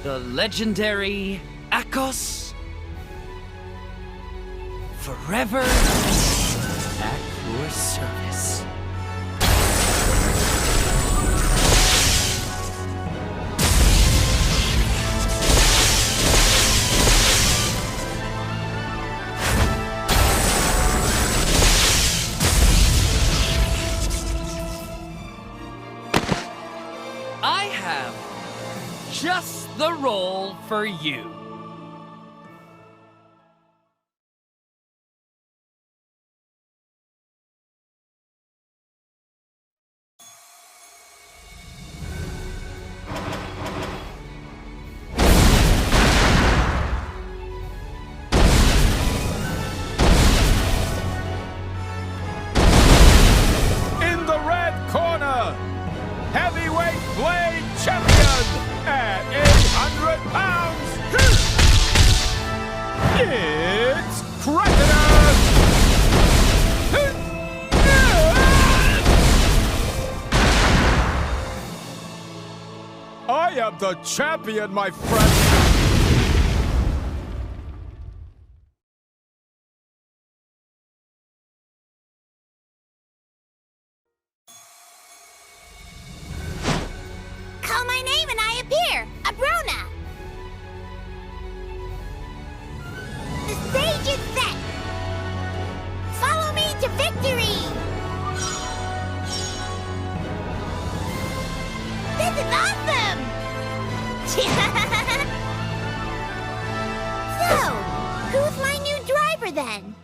The legendary Akos. Forever at your service. I have just the role for you. In the red corner, heavyweight blade champion at 800 pounds, it's Crocodile! I am the champion, my friend! Call my name and I appear, Abrona. The stage is set. Follow me to victory. This is awesome. So, who's my new driver then?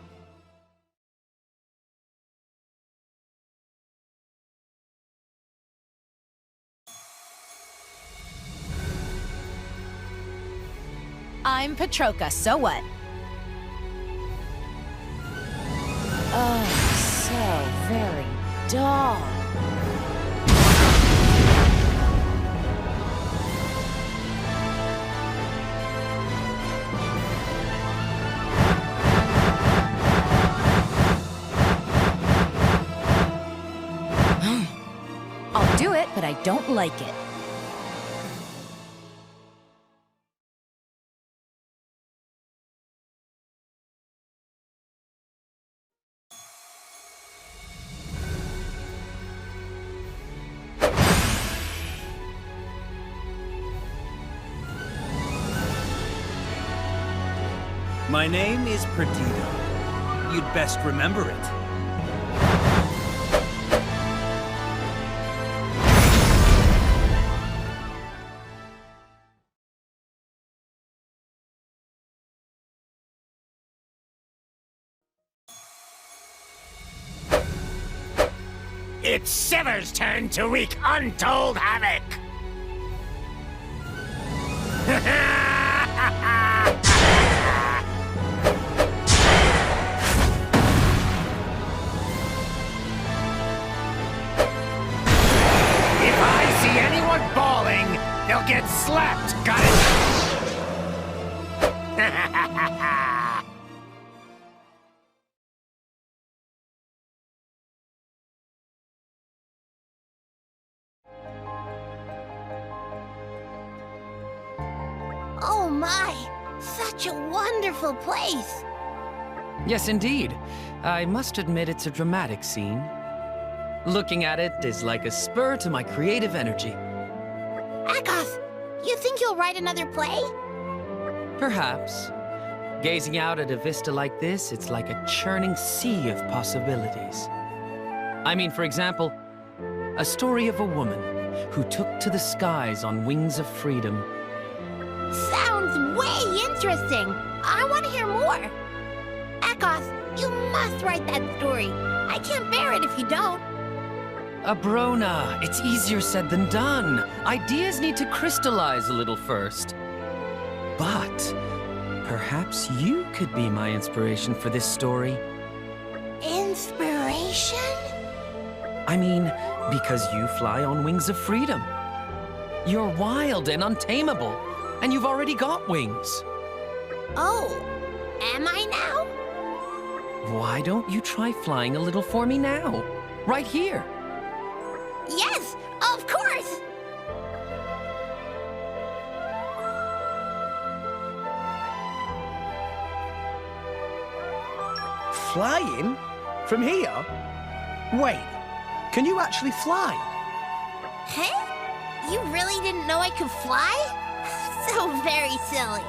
I'm Patroka, so what? Oh, so very dull. I'll do it, but I don't like it. My name is Perdido. You'd best remember it. It's Sever's turn to wreak untold havoc! If I see anyone bawling, they'll get slapped, got it? Oh my, such a wonderful place. Yes, indeed. I must admit it's a dramatic scene. Looking at it is like a spur to my creative energy. Akos, you think you'll write another play? Perhaps. Gazing out at a vista like this, it's like a churning sea of possibilities. I mean, for example, a story of a woman who took to the skies on wings of freedom. Sounds way interesting. I want to hear more. Akos, you must write that story. I can't bear it if you don't. Abrona, it's easier said than done. Ideas need to crystallize a little first. But perhaps you could be my inspiration for this story. Inspiration? I mean, because you fly on wings of freedom. You're wild and untamable, and you've already got wings. Oh, am I now? Why don't you try flying a little for me now? Right here. Yes, of course! Flying? From here? Wait, can you actually fly? Hey? You really didn't know I could fly? So very silly.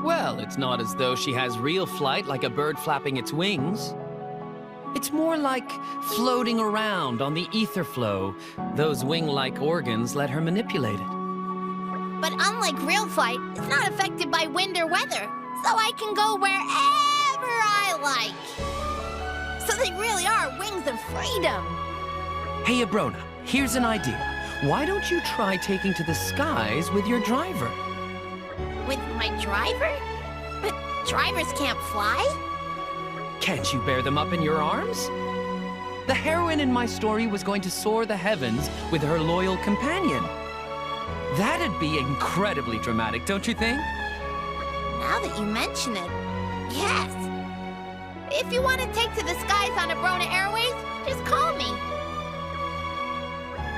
Well, it's not as though she has real flight like a bird flapping its wings. It's more like floating around on the ether flow. Those wing-like organs let her manipulate it. But unlike real flight, it's not affected by wind or weather, so I can go wherever I like. So they really are wings of freedom. Hey, Abrona, here's an idea. Why don't you try taking to the skies with your driver? With my driver? But drivers can't fly? Can't you bear them up in your arms? The heroine in my story was going to soar the heavens with her loyal companion. That'd be incredibly dramatic, don't you think? Now that you mention it, yes. If you want to take to the skies on Abrona Airways, just call me.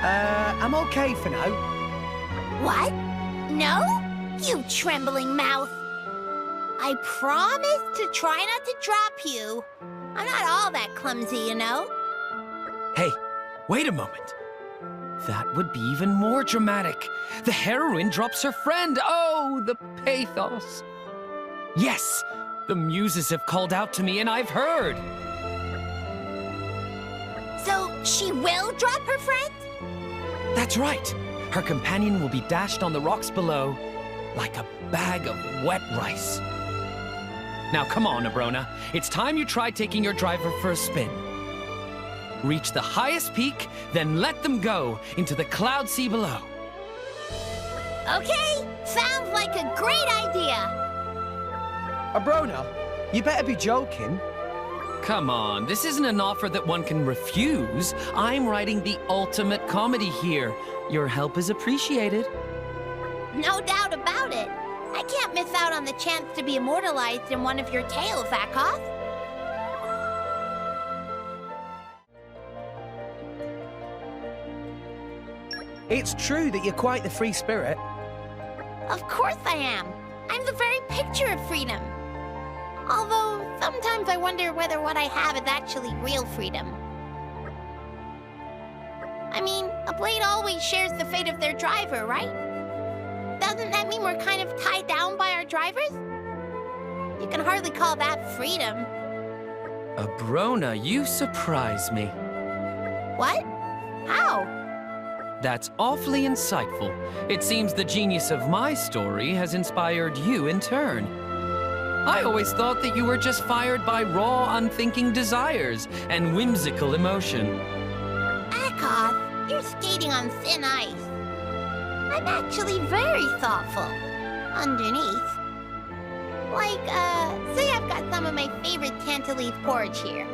I'm okay for now. What? No? You trembling mouth. I promise to try not to drop you. I'm not all that clumsy, you know. Hey, wait a moment. That would be even more dramatic. The heroine drops her friend. Oh, the pathos. Yes, the muses have called out to me and I've heard. So she will drop her friend? That's right. Her companion will be dashed on the rocks below like a bag of wet rice. Now come on, Abrona. It's time you tried taking your driver for a spin. Reach the highest peak, then let them go into the cloud sea below. Okay, sounds like a great idea. Abrona, you better be joking. Come on, this isn't an offer that one can refuse. I'm writing the ultimate comedy here. Your help is appreciated. No doubt about it. I can't miss out on the chance to be immortalized in one of your tales, Akoth. It's true that you're quite the free spirit. Of course I am. I'm the very picture of freedom. Although, sometimes I wonder whether what I have is actually real freedom. I mean, a blade always shares the fate of their driver, right? Doesn't that mean we're kind of tied down by our drivers? You can hardly call that freedom. Abrona, you surprise me. What? How? That's awfully insightful. It seems the genius of my story has inspired you in turn. I always thought that you were just fired by raw, unthinking desires and whimsical emotion. Akoth, you're skating on thin ice. I'm actually very thoughtful. Underneath. Like, say I've got some of my favorite Tantalese porridge here.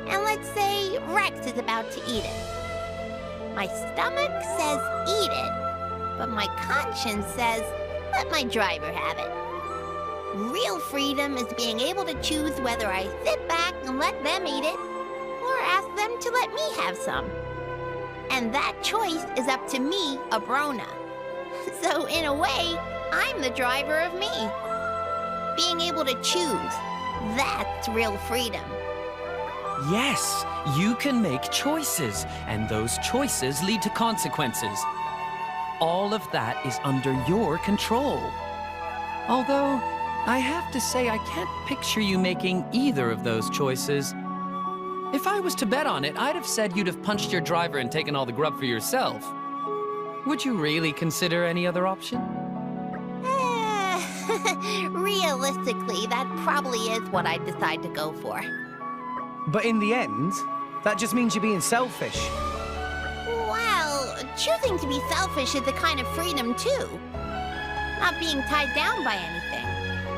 And let's say Rex is about to eat it. My stomach says eat it, but my conscience says let my driver have it. Real freedom is being able to choose whether I sit back and let them eat it, or ask them to let me have some. And that choice is up to me, Abrona. So in a way, I'm the driver of me. Being able to choose, that's real freedom. Yes, you can make choices, and those choices lead to consequences. All of that is under your control. Although, I have to say I can't picture you making either of those choices. If I was to bet on it, I'd have said you'd have punched your driver and taken all the grub for yourself. Would you really consider any other option? Realistically, that probably is what I'd decide to go for. But in the end, that just means you're being selfish. Well, choosing to be selfish is a kind of freedom, too. Not being tied down by anything.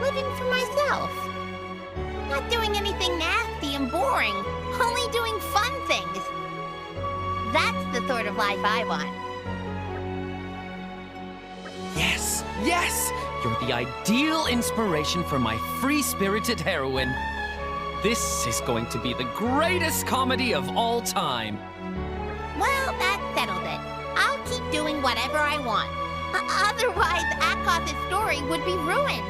Living for myself. Not doing anything nasty and boring. Only doing fun things. That's the sort of life I want. Yes, yes! You're the ideal inspiration for my free-spirited heroine. This is going to be the greatest comedy of all time. Well, that settled it. I'll keep doing whatever I want. Otherwise, Akoth's story would be ruined.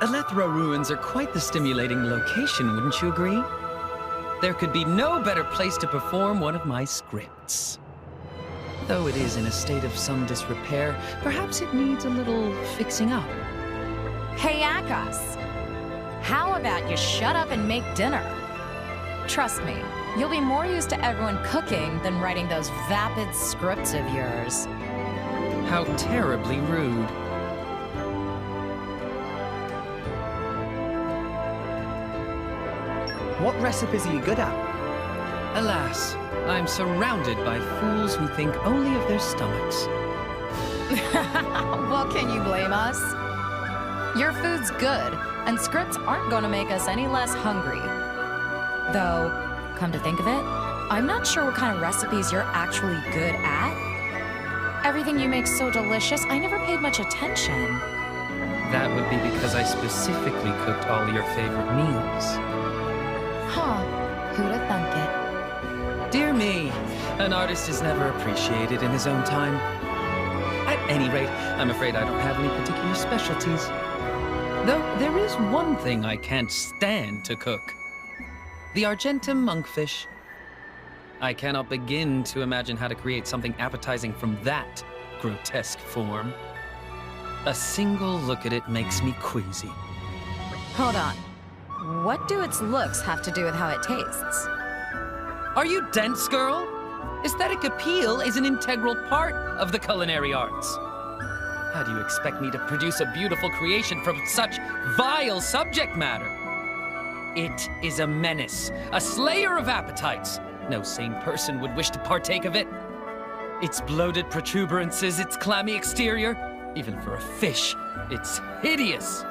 Elethra ruins are quite the stimulating location, wouldn't you agree? There could be no better place to perform one of my scripts. Though it is in a state of some disrepair, perhaps it needs a little fixing up. Hey, Akos. How about you shut up and make dinner? Trust me, you'll be more used to everyone cooking than writing those vapid scripts of yours. How terribly rude. What recipes are you good at? Alas, I'm surrounded by fools who think only of their stomachs. Well, can you blame us? Your food's good, and scripts aren't going to make us any less hungry. Though, come to think of it, I'm not sure what kind of recipes you're actually good at. Everything you make so delicious, I never paid much attention. That would be because I specifically cooked all your favorite meals. Huh, who'd have thunk it? Dear me, an artist is never appreciated in his own time. At any rate, I'm afraid I don't have any particular specialties. Though there is one thing I can't stand to cook. The Argentum monkfish. I cannot begin to imagine how to create something appetizing from that grotesque form. A single look at it makes me queasy. Hold on. What do its looks have to do with how it tastes? Are you dense, girl? Aesthetic appeal is an integral part of the culinary arts. How do you expect me to produce a beautiful creation from such vile subject matter? It is a menace, a slayer of appetites. No sane person would wish to partake of it. Its bloated protuberances, its clammy exterior, even for a fish, it's hideous.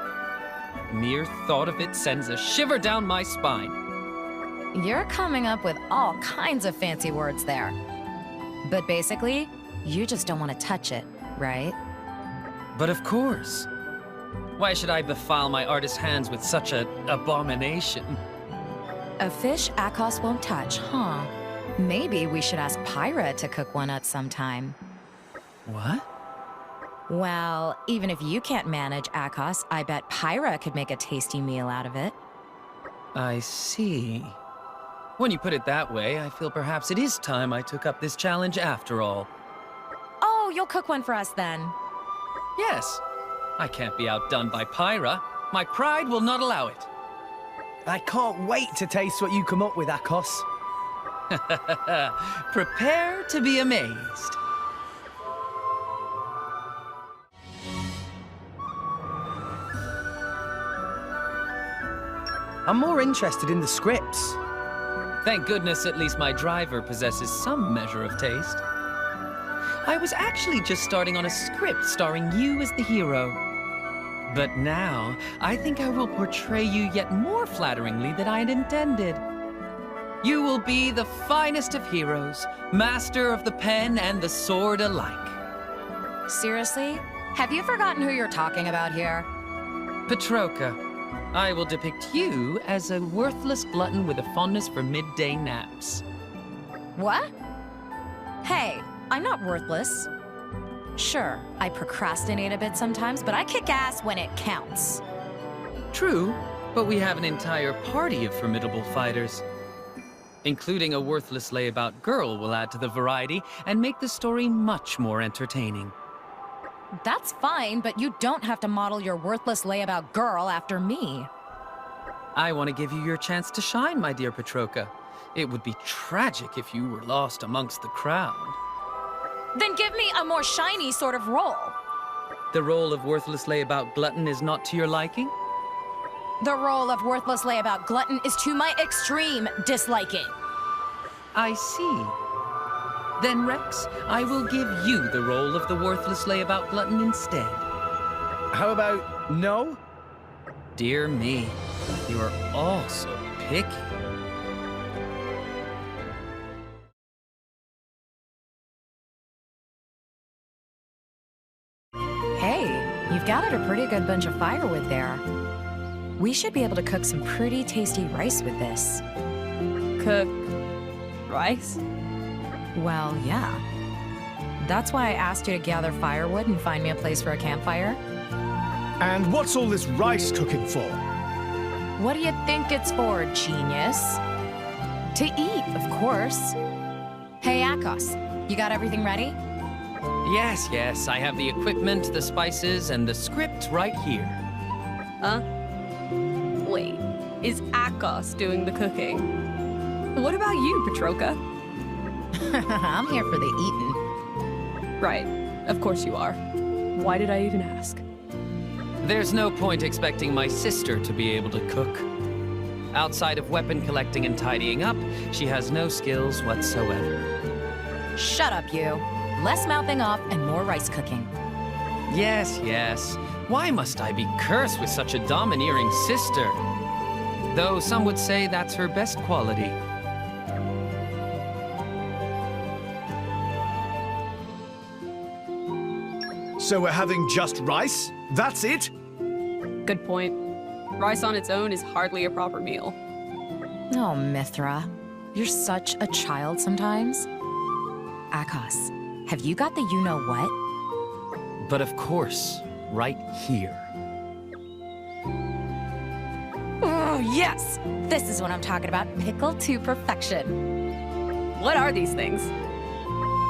The mere thought of it sends a shiver down my spine. You're coming up with all kinds of fancy words there. But basically, you just don't want to touch it, right? But of course. Why should I defile my artist's hands with such an abomination? A fish Akos won't touch, huh? Maybe we should ask Pyra to cook one at some time. What? Well, even if you can't manage Akos, I bet Pyra could make a tasty meal out of it. I see. When you put it that way, I feel perhaps it is time I took up this challenge after all. Oh, you'll cook one for us then. Yes. I can't be outdone by Pyra. My pride will not allow it. I can't wait to taste what you come up with, Akos. Prepare to be amazed. I'm more interested in the scripts. Thank goodness at least my driver possesses some measure of taste. I was actually just starting on a script starring you as the hero. But now, I think I will portray you yet more flatteringly than I had intended. You will be the finest of heroes, master of the pen and the sword alike. Seriously? Have you forgotten who you're talking about here? Petroka, I will depict you as a worthless glutton with a fondness for midday naps. What? Hey, I'm not worthless. Sure, I procrastinate a bit sometimes, but I kick ass when it counts. True, but we have an entire party of formidable fighters. Including a worthless layabout girl will add to the variety and make the story much more entertaining. That's fine, but you don't have to model your worthless layabout girl after me. I want to give you your chance to shine, my dear Petroka. It would be tragic if you were lost amongst the crowd. Then give me a more shiny sort of role. The role of worthless layabout glutton is not to your liking? The role of worthless layabout glutton is to my extreme disliking. I see. Then, Rex, I will give you the role of the worthless layabout glutton instead. How about no? Dear me, you are all so picky. Hey, you've gathered a pretty good bunch of firewood there. We should be able to cook some pretty tasty rice with this. Cook rice? Well, yeah. That's why I asked you to gather firewood and find me a place for a campfire. And what's all this rice cooking for? What do you think it's for, genius? To eat, of course. Hey, Akos, you got everything ready? Yes, yes, I have the equipment, the spices, and the script right here. Huh? Wait, is Akos doing the cooking? What about you, Petroka? I'm here for the eating. Right, of course you are. Why did I even ask? There's no point expecting my sister to be able to cook. Outside of weapon collecting and tidying up, she has no skills whatsoever. Shut up, you. Less mouthing off and more rice cooking. Yes, yes. Why must I be cursed with such a domineering sister? Though some would say that's her best quality. So we're having just rice? That's it? Good point. Rice on its own is hardly a proper meal. Oh, Mithra. You're such a child sometimes. Akos, have you got the you-know-what? But of course, right here. Oh, yes! This is what I'm talking about. Pickled to perfection. What are these things?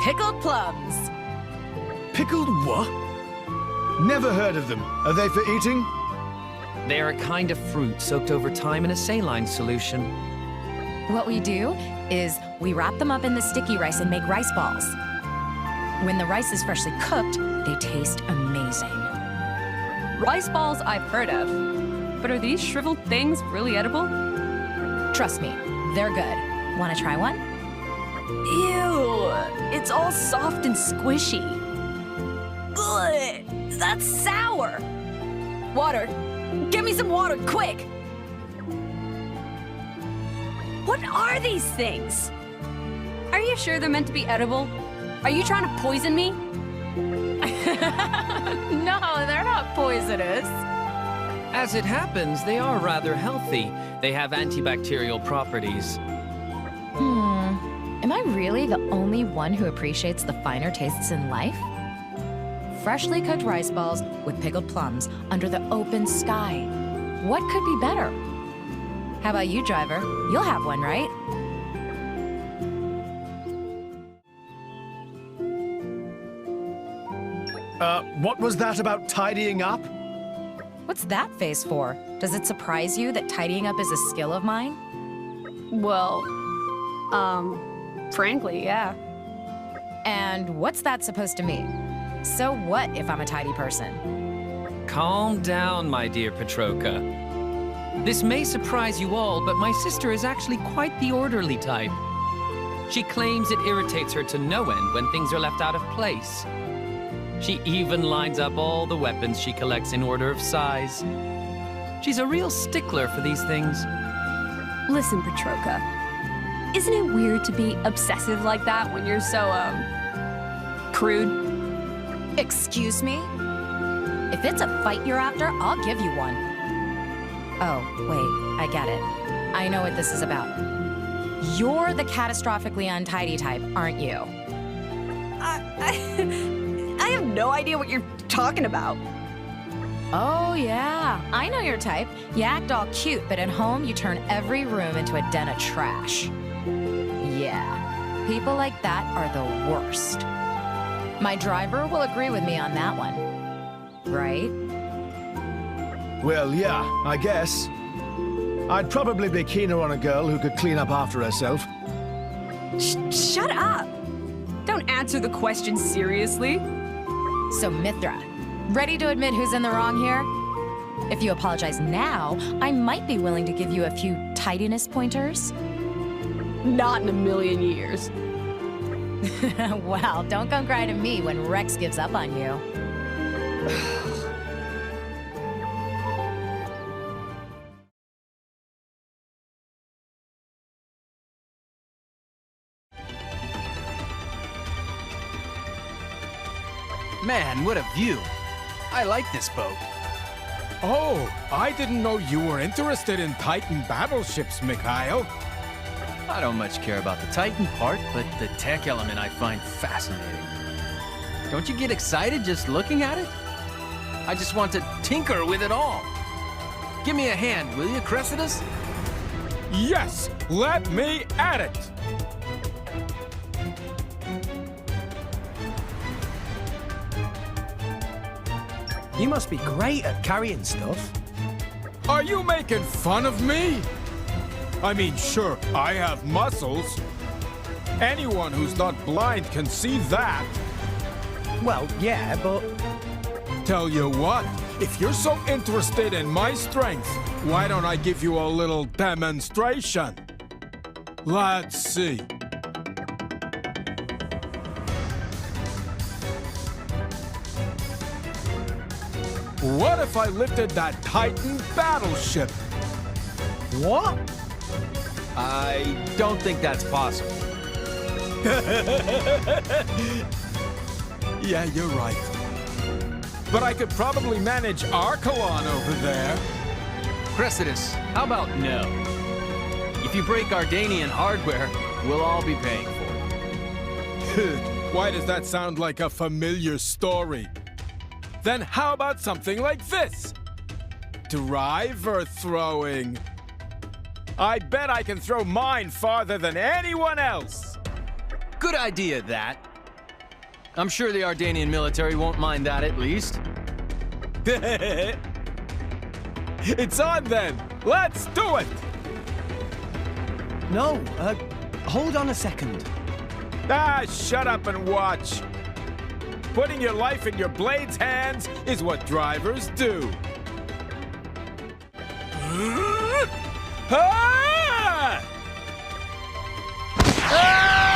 Pickled plums. Pickled what? Never heard of them. Are they for eating? They are a kind of fruit soaked over time in a saline solution. What we do is we wrap them up in the sticky rice and make rice balls. When the rice is freshly cooked, they taste amazing. Rice balls I've heard of. But are these shriveled things really edible? Trust me, they're good. Want to try one? Ew! It's all soft and squishy. Ugh! That's sour! Water! Get me some water, quick! What are these things? Are you sure they're meant to be edible? Are you trying to poison me? No, they're not poisonous. As it happens, they are rather healthy. They have antibacterial properties. Am I really the only one who appreciates the finer tastes in life? Freshly cooked rice balls with pickled plums under the open sky. What could be better? How about you, driver? You'll have one, right? What was that about tidying up? What's that face for? Does it surprise you that tidying up is a skill of mine? Well, frankly, yeah. And what's that supposed to mean? So what if I'm a tidy person? Calm down, my dear Petroka. This may surprise you all, but my sister is actually quite the orderly type. She claims it irritates her to no end when things are left out of place. She even lines up all the weapons she collects in order of size. She's a real stickler for these things. Listen, Petroka. Isn't it weird to be obsessive like that when you're so, crude? Excuse me? If it's a fight you're after, I'll give you one. Oh, wait, I get it. I know what this is about. You're the catastrophically untidy type, aren't you? I have no idea what you're talking about. Oh, yeah. I know your type. You act all cute, but at home you turn every room into a den of trash. Yeah, people like that are the worst. My driver will agree with me on that one. Right? Well, yeah, I guess. I'd probably be keener on a girl who could clean up after herself. Shut up! Don't answer the question seriously. So, Mithra, ready to admit who's in the wrong here? If you apologize now, I might be willing to give you a few tidiness pointers. Not in a million years. Well, don't come cry to me when Rex gives up on you. Man, what a view. I like this boat. Oh, I didn't know you were interested in Titan battleships, Mikhail. I don't much care about the Titan part, but the tech element I find fascinating. Don't you get excited just looking at it? I just want to tinker with it all. Give me a hand, will you, Cressidas? Yes, let me at it! You must be great at carrying stuff. Are you making fun of me? I mean, sure, I have muscles. Anyone who's not blind can see that. Well, yeah, but... Tell you what, if you're so interested in my strength, why don't I give you a little demonstration? Let's see. What if I lifted that Titan battleship? What? I don't think that's possible. Yeah, you're right. But I could probably manage Archelon over there. Cressidas, how about no? If you break Ardanian hardware, we'll all be paying for it. Why does that sound like a familiar story? Then how about something like this? Driver throwing. I bet I can throw mine farther than anyone else. Good idea, that. I'm sure the Ardanian military won't mind that, at least. It's on then. Let's do it. No, hold on a second. Ah, shut up and watch. Putting your life in your blade's hands is what drivers do. Ah! Ah!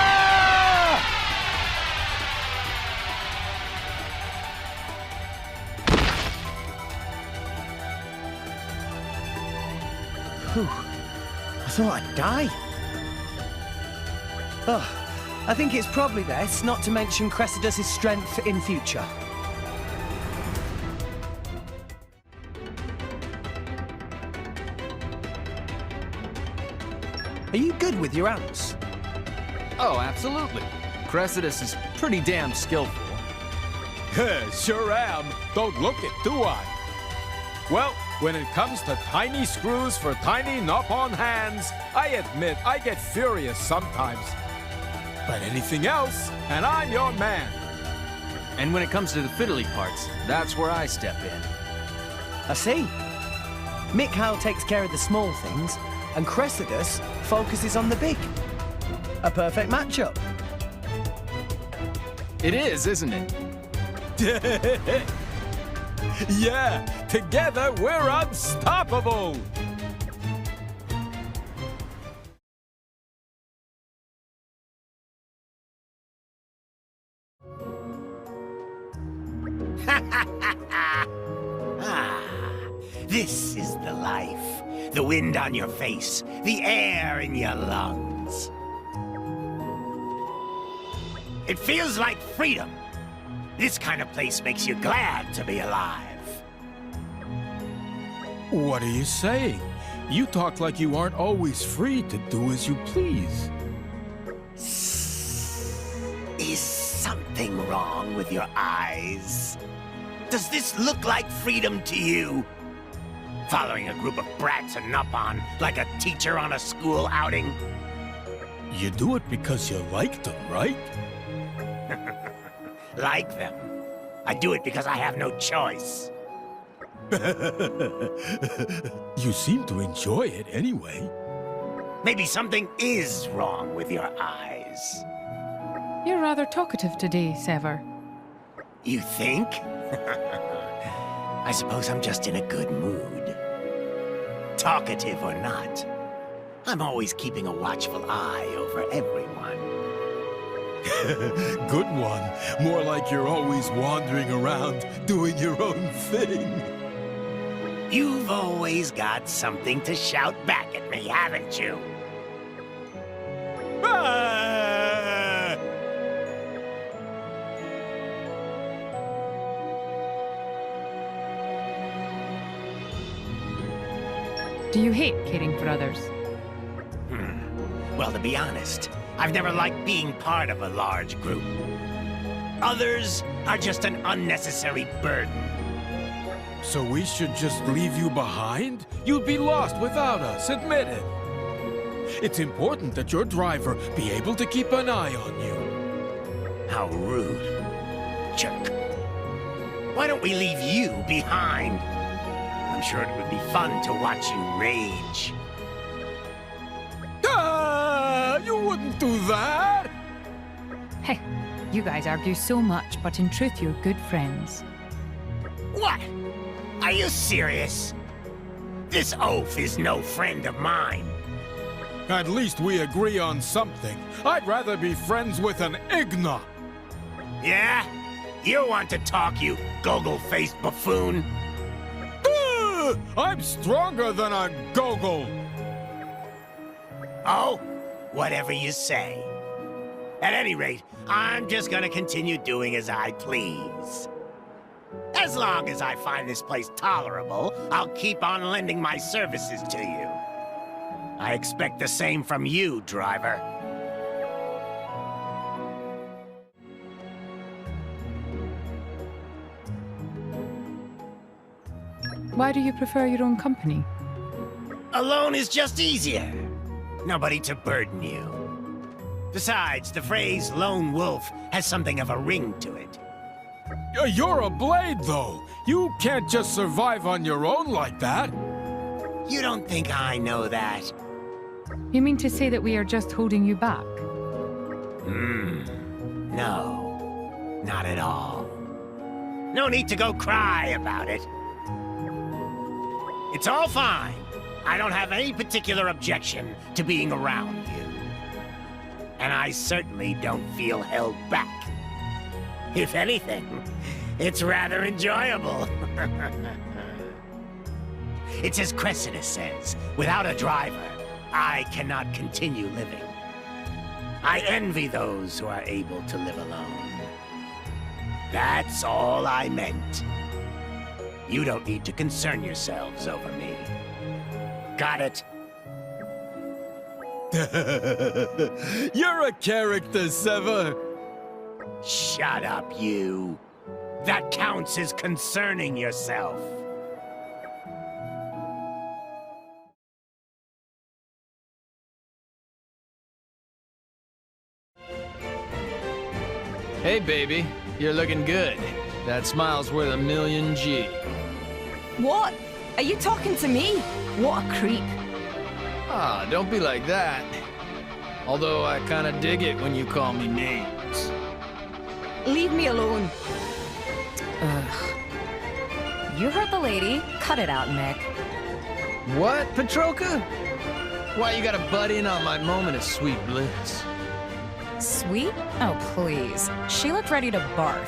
Whew. I thought I'd die. Oh, I think it's probably best not to mention Cressidas' strength in future. Are you good with your ants? Oh, absolutely. Cressidas is pretty damn skillful. Sure am. Don't look it, do I? Well, when it comes to tiny screws for tiny Nopon hands, I admit I get furious sometimes. But anything else, and I'm your man. And when it comes to the fiddly parts, that's where I step in. I see. Mikhail takes care of the small things, and Cressidas focuses on the big. A perfect matchup. It is, isn't it? Yeah, together we're unstoppable! This is the life. The wind on your face, the air in your lungs. It feels like freedom. This kind of place makes you glad to be alive. What are you saying? You talk like you aren't always free to do as you please. Is something wrong with your eyes? Does this look like freedom to you? Following a group of brats and Nopon like a teacher on a school outing? You do it because you like them, right? Like them. I do it because I have no choice. You seem to enjoy it anyway. Maybe something is wrong with your eyes. You're rather talkative today, Sever. You think? I suppose I'm just in a good mood. Talkative or not, I'm always keeping a watchful eye over everyone. Good one. More like you're always wandering around, doing your own thing. You've always got something to shout back at me, haven't you? Ah! Do you hate caring for others? Well, to be honest, I've never liked being part of a large group. Others are just an unnecessary burden. So we should just leave you behind? You'd be lost without us, admit it. It's important that your driver be able to keep an eye on you. How rude. Jerk. Why don't we leave you behind? I'm sure it would be fun to watch you rage. Ah, you wouldn't do that! Hey, you guys argue so much, but in truth, you're good friends. What? Are you serious? This oaf is no friend of mine. At least we agree on something. I'd rather be friends with an Igna. Yeah? You want to talk, you goggle-faced buffoon? Ah, I'm stronger than a goggle. Oh? Whatever you say. At any rate, I'm just gonna continue doing as I please. As long as I find this place tolerable, I'll keep on lending my services to you. I expect the same from you, driver. Why do you prefer your own company? Alone is just easier. Nobody to burden you. Besides, the phrase lone wolf has something of a ring to it. You're a blade, though. You can't just survive on your own like that. You don't think I know that? You mean to say that we are just holding you back? No. Not at all. No need to go cry about it. It's all fine. I don't have any particular objection to being around you. And I certainly don't feel held back. If anything, it's rather enjoyable. It's as Cressidas says, without a driver, I cannot continue living. I envy those who are able to live alone. That's all I meant. You don't need to concern yourselves over me. Got it? You're a character, Sever. Shut up, you. That counts as concerning yourself. Hey, baby. You're looking good. That smile's worth a million G. What? Are you talking to me? What a creep. Ah, don't be like that. Although I kinda dig it when you call me names. Leave me alone. You heard the lady. Cut it out, Mick. What, Petroka? Why you gotta butt in on my moment of sweet bliss? Sweet? Oh, please. She looked ready to barf.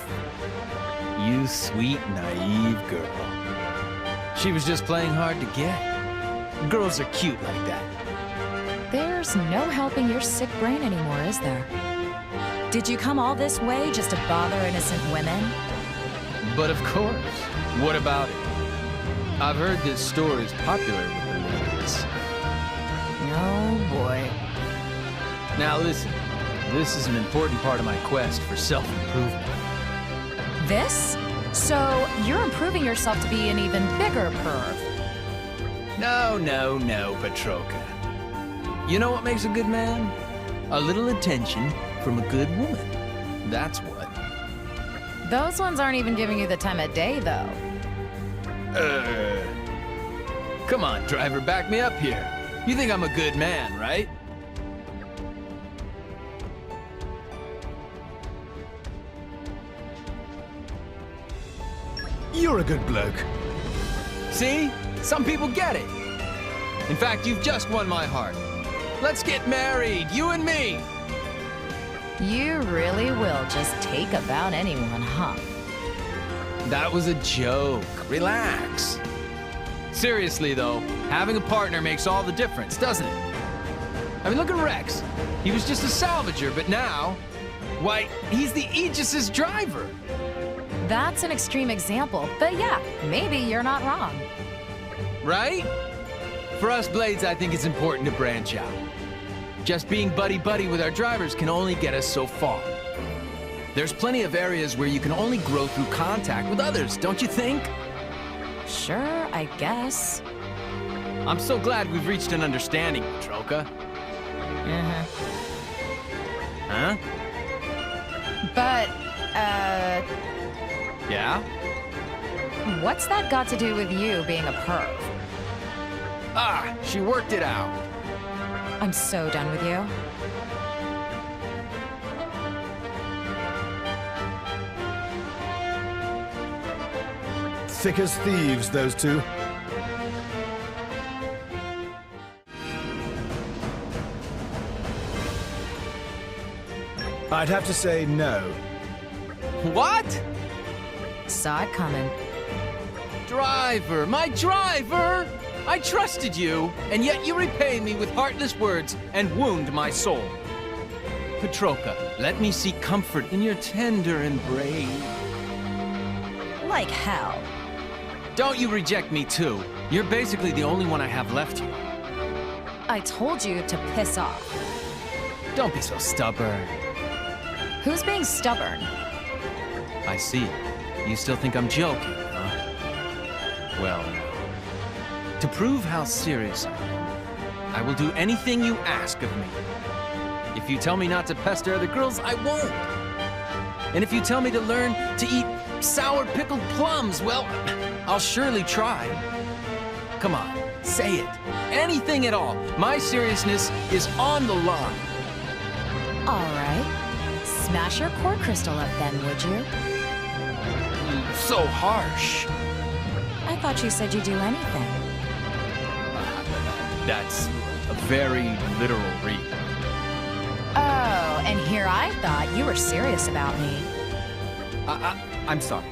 You sweet, naive girl. She was just playing hard to get. Girls are cute like that. There's no helping your sick brain anymore, is there? Did you come all this way just to bother innocent women? But of course. What about it? I've heard this store is popular with the ladies. Oh, boy. Now listen, this is an important part of my quest for self-improvement. This? So, you're improving yourself to be an even bigger perv. No, Petroka. You know what makes a good man? A little attention from a good woman. That's what. Those ones aren't even giving you the time of day, though. Come on, driver, back me up here. You think I'm a good man, right? You're a good bloke. See? Some people get it. In fact, you've just won my heart. Let's get married, you and me. You really will just take about anyone, huh? That was a joke. Relax. Seriously, though, having a partner makes all the difference, doesn't it? I mean, look at Rex. He was just a salvager, but now, why, he's the Aegis's driver. That's an extreme example, but yeah, maybe you're not wrong. Right? For us Blades, I think it's important to branch out. Just being buddy-buddy with our drivers can only get us so far. There's plenty of areas where you can only grow through contact with others, don't you think? Sure, I guess. I'm so glad we've reached an understanding, Petroka. Uh-huh. Huh? But, Yeah? what's that got to do with you being a perv? Ah, she worked it out. I'm so done with you. Thick as thieves, those two. I'd have to say no. What? Saw it coming. Driver, my driver! I trusted you, and yet you repay me with heartless words and wound my soul. Petroka, let me seek comfort in your tender embrace. Like hell. Don't you reject me too. You're basically the only one I have left here. I told you to piss off. Don't be so stubborn. Who's being stubborn? I see. You still think I'm joking, huh? Well, to prove how serious I am, I will do anything you ask of me. If you tell me not to pester other girls, I won't. And if you tell me to learn to eat sour pickled plums, well, I'll surely try. Come on, say it. Anything at all. My seriousness is on the line. All right. Smash your core crystal up then, would you? So harsh. I thought you said you'd do anything. That's a very literal read. Oh, and here I thought you were serious about me. I'm sorry.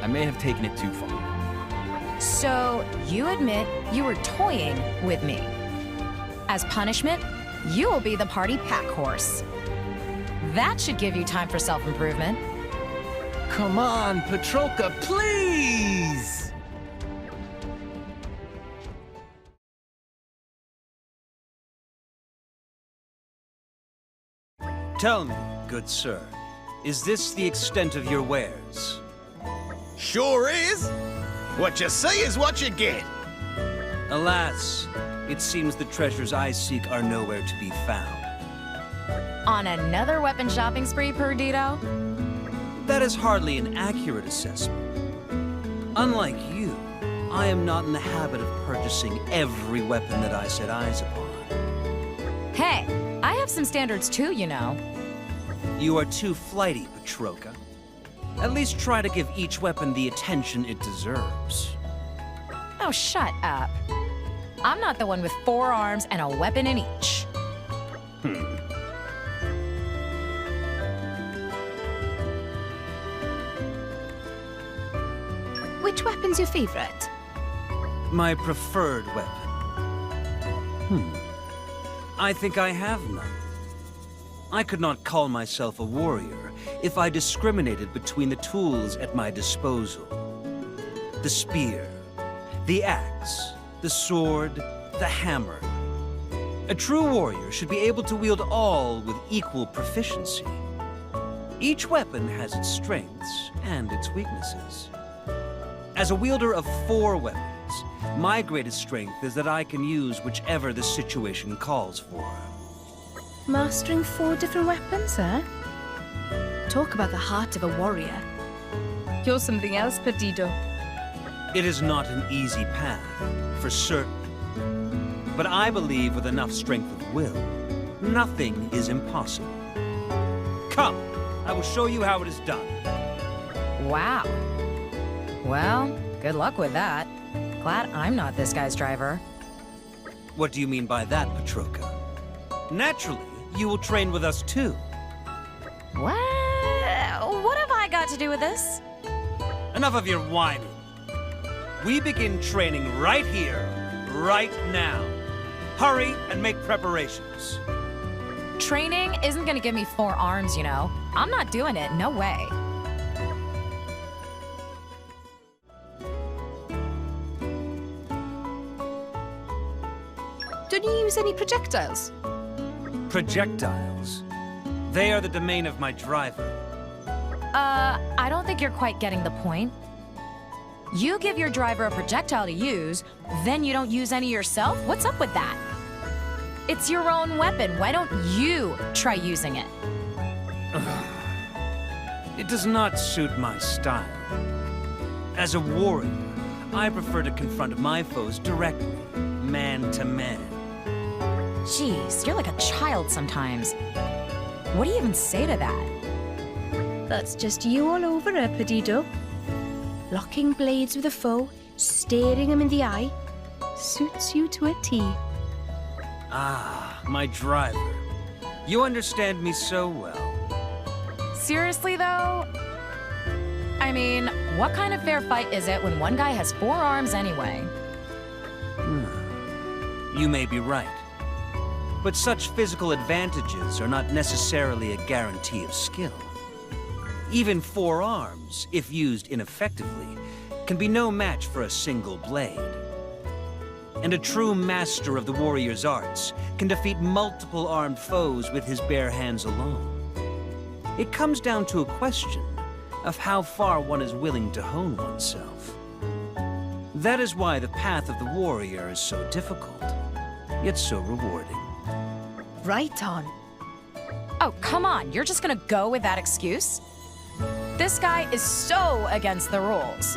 I may have taken it too far. So, you admit you were toying with me. As punishment, you will be the party pack horse. That should give you time for self-improvement. Come on, Petroka, please! Tell me, good sir, is this the extent of your wares? Sure is. What you see is what you get. Alas, it seems the treasures I seek are nowhere to be found. On another weapon shopping spree, Perdito? That is hardly an accurate assessment. Unlike you, I am not in the habit of purchasing every weapon that I set eyes upon. Hey, I have some standards too, you know. You are too flighty, Petroka. At least try to give each weapon the attention it deserves. Oh, shut up. I'm not the one with 4 arms and a weapon in each. Which weapon's your favorite? My preferred weapon. I think I have none. I could not call myself a warrior if I discriminated between the tools at my disposal. The spear, the axe, the sword, the hammer. A true warrior should be able to wield all with equal proficiency. Each weapon has its strengths and its weaknesses. As a wielder of 4 weapons, my greatest strength is that I can use whichever the situation calls for. Mastering 4 different weapons, huh? Talk about the heart of a warrior. You're something else, Perdido. It is not an easy path, for certain. But I believe with enough strength of will, nothing is impossible. Come, I will show you how it is done. Wow. Well, good luck with that. Glad I'm not this guy's driver. What do you mean by that, Petroka? Naturally, you will train with us too. What have I got to do with this? Enough of your whining. We begin training right here, right now. Hurry and make preparations. Training isn't gonna give me 4 arms, you know. I'm not doing it, no way. Don't you use any projectiles? Projectiles? They are the domain of my driver. I don't think you're quite getting the point. You give your driver a projectile to use, then you don't use any yourself? What's up with that? It's your own weapon. Why don't you try using it? It does not suit my style. As a warrior, I prefer to confront my foes directly, man to man. Jeez, you're like a child sometimes. What do you even say to that? That's just you all over her, Perdido. Locking blades with a foe, staring him in the eye, suits you to a T. Ah, my driver. You understand me so well. Seriously, though? I mean, what kind of fair fight is it when one guy has 4 arms anyway? You may be right. But such physical advantages are not necessarily a guarantee of skill. Even 4 arms, if used ineffectively, can be no match for a single blade. And a true master of the warrior's arts can defeat multiple armed foes with his bare hands alone. It comes down to a question of how far one is willing to hone oneself. That is why the path of the warrior is so difficult, yet so rewarding. Right on. Oh, come on, you're just gonna go with that excuse? This guy is so against the rules.